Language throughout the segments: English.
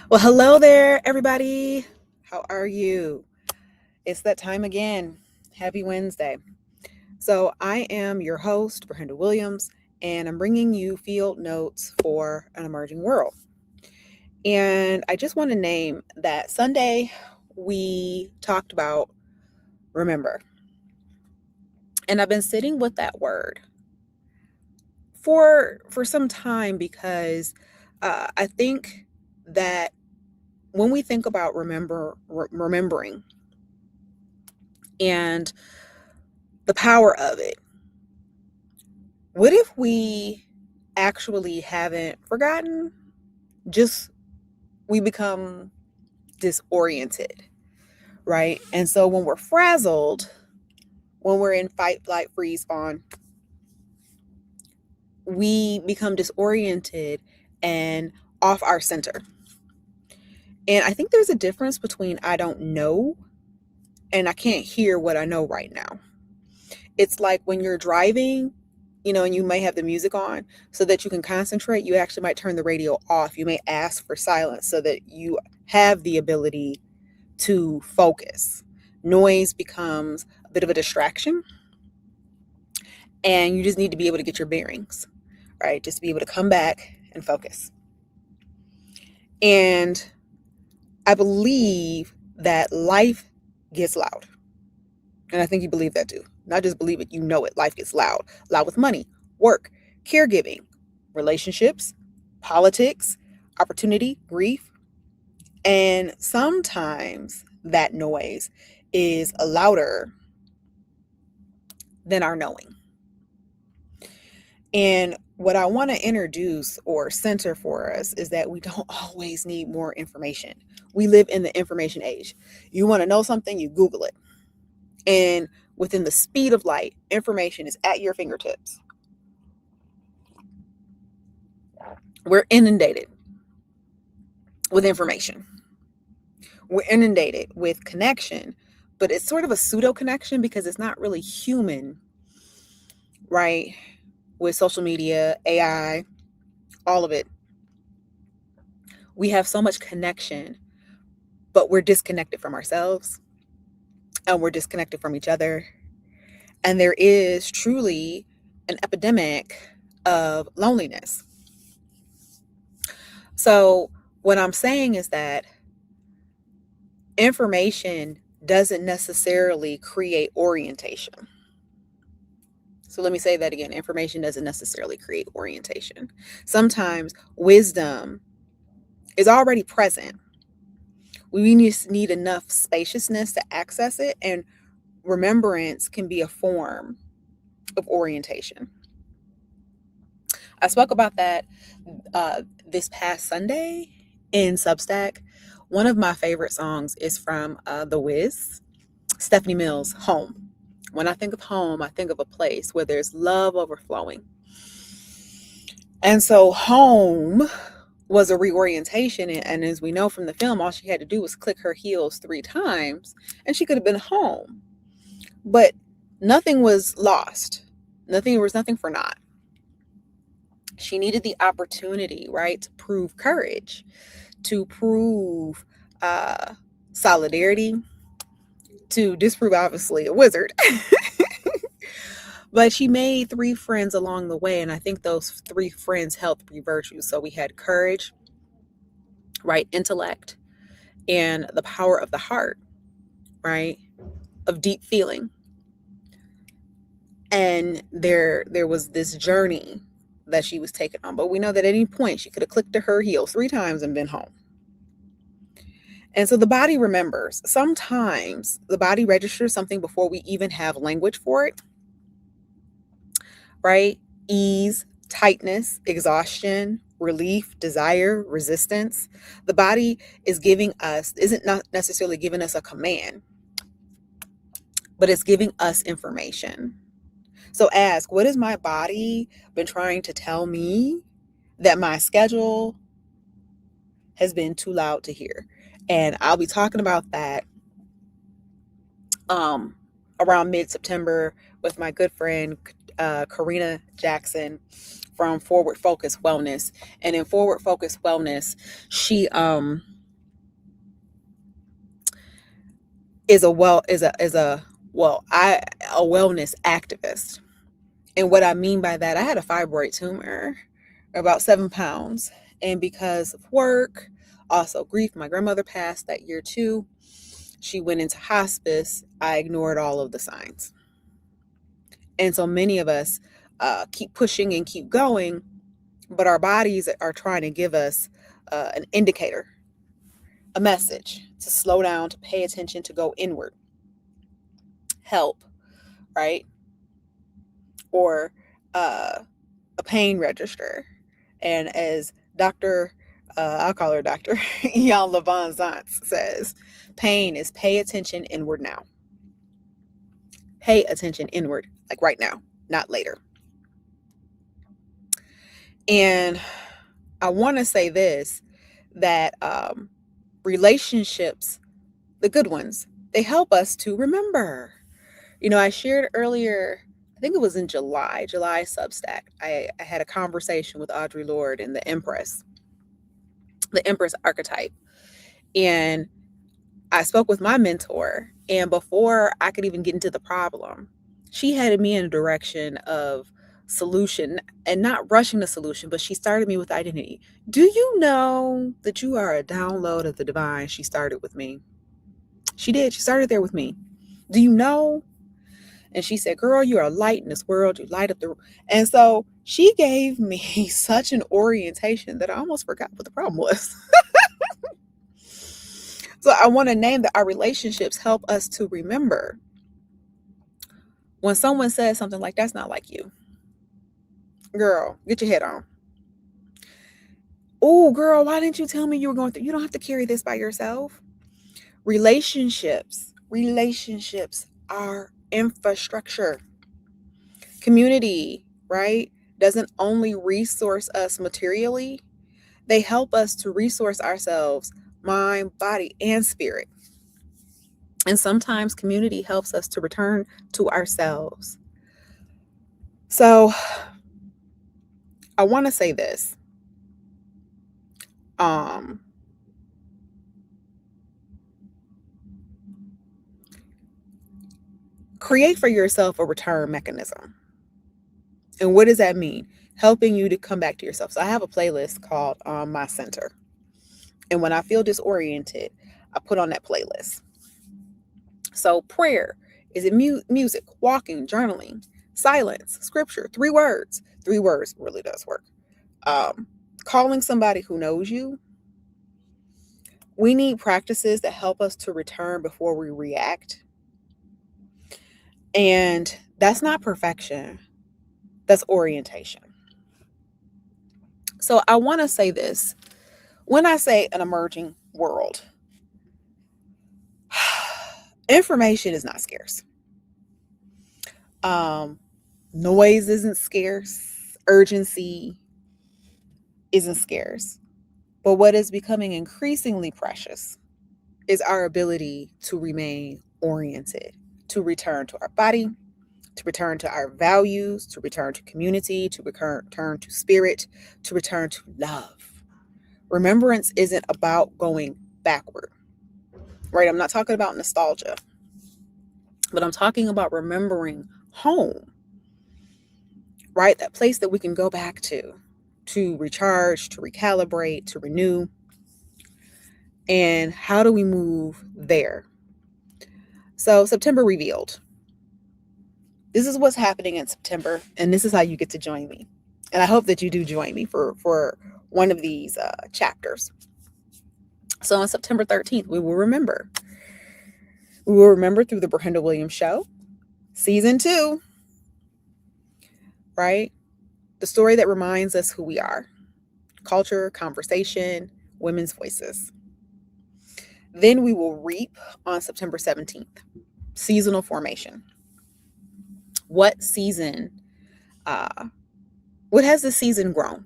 Well, hello there, everybody. How are you? It's that time again. Happy Wednesday. So, I am your host, Brenda Williams, and I'm bringing you field notes for an emerging world. And I just want to name that Sunday we talked about remember. And I've been sitting with that word for some time because I think that when we think about remembering and the power of it. What if we actually haven't forgotten? Just we become disoriented, right? And so when we're frazzled, when we're in fight, flight, freeze, fawn, we become disoriented and off our center. And I think there's a difference between I don't know and I can't hear what I know right now. It's like when you're driving, and you may have the music on so that you can concentrate. You actually might turn the radio off. You may ask for silence so that you have the ability to focus. Noise becomes a bit of a distraction, and you just need to be able to get your bearings, right? Just to be able to come back and focus. And I believe that life gets loud. And I think you believe that too. Not just believe it, you know it. Life gets loud. Loud with money, work, caregiving, relationships, politics, opportunity, grief. And sometimes that noise is louder than our knowing. And what I want to introduce or center for us is that we don't always need more information. We live in the information age. You want to know something, you Google it. And within the speed of light, information is at your fingertips. We're inundated with information. We're inundated with connection, but it's sort of a pseudo connection because it's not really human, right? With social media, AI, all of it. We have so much connection, but we're disconnected from ourselves and we're disconnected from each other. And there is truly an epidemic of loneliness. So, what I'm saying is that information doesn't necessarily create orientation. So let me say that again. Information doesn't necessarily create orientation. Sometimes wisdom is already present. We just need enough spaciousness to access it, and remembrance can be a form of orientation. I spoke about that this past Sunday in Substack. One of my favorite songs is from The Wiz, Stephanie Mills, Home. When I think of home, I think of a place where there's love overflowing. And so home was a reorientation. And as we know from the film, all she had to do was click her heels 3 times and she could have been home. But nothing was lost. There was nothing for naught. She needed the opportunity, right, to prove courage, to prove solidarity, to disprove, obviously, a wizard. But she made 3 friends along the way, and I think those 3 friends held 3 virtues. So we had courage, right, intellect, and the power of the heart, right, of deep feeling. And there was this journey that she was taken on. But we know that at any point she could have clicked to her heels 3 times and been home. And so the body remembers. Sometimes the body registers something before we even have language for it, right? Ease, tightness, exhaustion, relief, desire, resistance. The body isn't not necessarily giving us a command, but it's giving us information. So ask, what has my body been trying to tell me that my schedule has been too loud to hear? And I'll be talking about that around mid-September with my good friend Karina Jackson from Forward Focus Wellness. And in Forward Focus Wellness, she is a well is a well I a wellness activist. And what I mean by that, I had a fibroid tumor, about 7 pounds, and because of work, also grief, my grandmother passed that year too. She went into hospice. I ignored all of the signs. And so many of us keep pushing and keep going, but our bodies are trying to give us an indicator, a message to slow down, to pay attention, to go inward, help, right? Or a pain register. And as I'll call her Dr. Ian Levon Zantz says, pain is pay attention inward now. Pay attention inward, like right now, not later. And I want to say this, that relationships, the good ones, they help us to remember. I shared earlier, I think it was in July Substack. I had a conversation with Audre Lorde and the Empress archetype. And I spoke with my mentor. And before I could even get into the problem, she headed me in a direction of solution, and not rushing the solution, but she started me with identity. Do you know that you are a download of the divine? She started with me. She did. She started there with me. Do you know? And she said, girl, you are a light in this world. You light up the room. And so she gave me such an orientation that I almost forgot what the problem was. So I want to name that our relationships help us to remember when someone says something like, that's not like you. Girl, get your head on. Oh, girl, why didn't you tell me you were going through? You don't have to carry this by yourself. Relationships are infrastructure. Community, right, doesn't only resource us materially, they help us to resource ourselves, mind, body, and spirit. And sometimes community helps us to return to ourselves. So I want to say this. Create for yourself a return mechanism. And what does that mean? Helping you to come back to yourself. So I have a playlist called My Center. And when I feel disoriented, I put on that playlist. So prayer, is it music, walking, journaling, silence, scripture, 3 words. 3 words really does work. Calling somebody who knows you. We need practices that help us to return before we react. And that's not perfection. That's orientation. So I want to say this. When I say an emerging world, information is not scarce. Noise isn't scarce. Urgency isn't scarce. But what is becoming increasingly precious is our ability to remain oriented, to return to our body, to return to our values, to return to community, to return to spirit, to return to love. Remembrance isn't about going backward, right? I'm not talking about nostalgia, but I'm talking about remembering home, right? That place that we can go back to recharge, to recalibrate, to renew. And how do we move there? So September revealed. This is what's happening in September, and this is how you get to join me. And I hope that you do join me for one of these chapters. So on September 13th, we will remember. We will remember through the Brenda Williams Show, season 2, right? The story that reminds us who we are. Culture, conversation, women's voices. Then we will reap on September 17th, seasonal formation. What season, what has this season grown?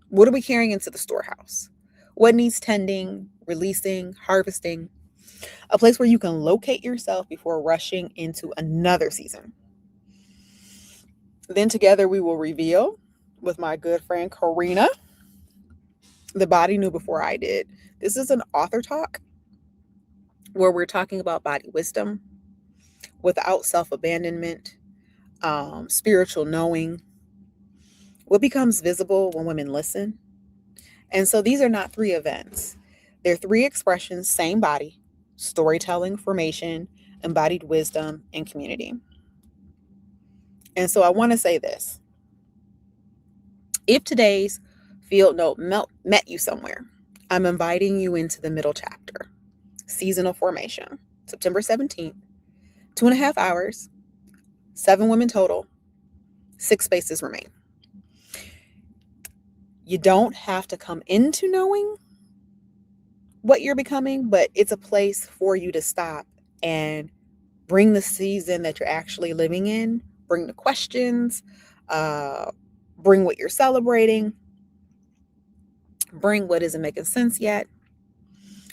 What are we carrying into the storehouse? What needs tending, releasing, harvesting? A place where you can locate yourself before rushing into another season. Then together we will reveal with my good friend Karina, The Body Knew Before I Did. This is an author talk. where we're talking about body wisdom without self-abandonment, spiritual knowing, what becomes visible when women listen. And so these are not three events. They're three expressions, same body: storytelling, formation, embodied wisdom, and community. And so I want to say this. If today's field note met you somewhere, I'm inviting you into the middle chapter, seasonal formation, September 17th, 2.5 hours, 7 women total, 6 spaces remain. You don't have to come into knowing what you're becoming, but it's a place for you to stop and bring the season that you're actually living in, bring the questions, bring what you're celebrating, bring what isn't making sense yet.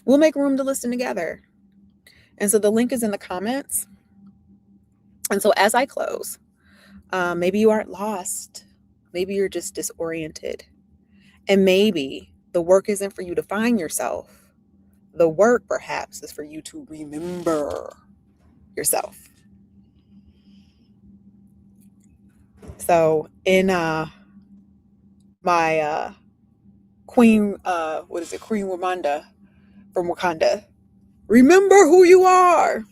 We'll make room to listen together. And so the link is in the comments. And so as I close, maybe you aren't lost. Maybe you're just disoriented. And maybe the work isn't for you to find yourself. The work, perhaps, is for you to remember yourself. So in my Queen, Queen Ramonda from Wakanda, remember who you are.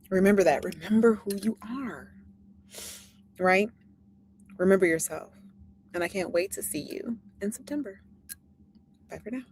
Remember that. Remember who you are. Right? Remember yourself. And I can't wait to see you in September. Bye for now.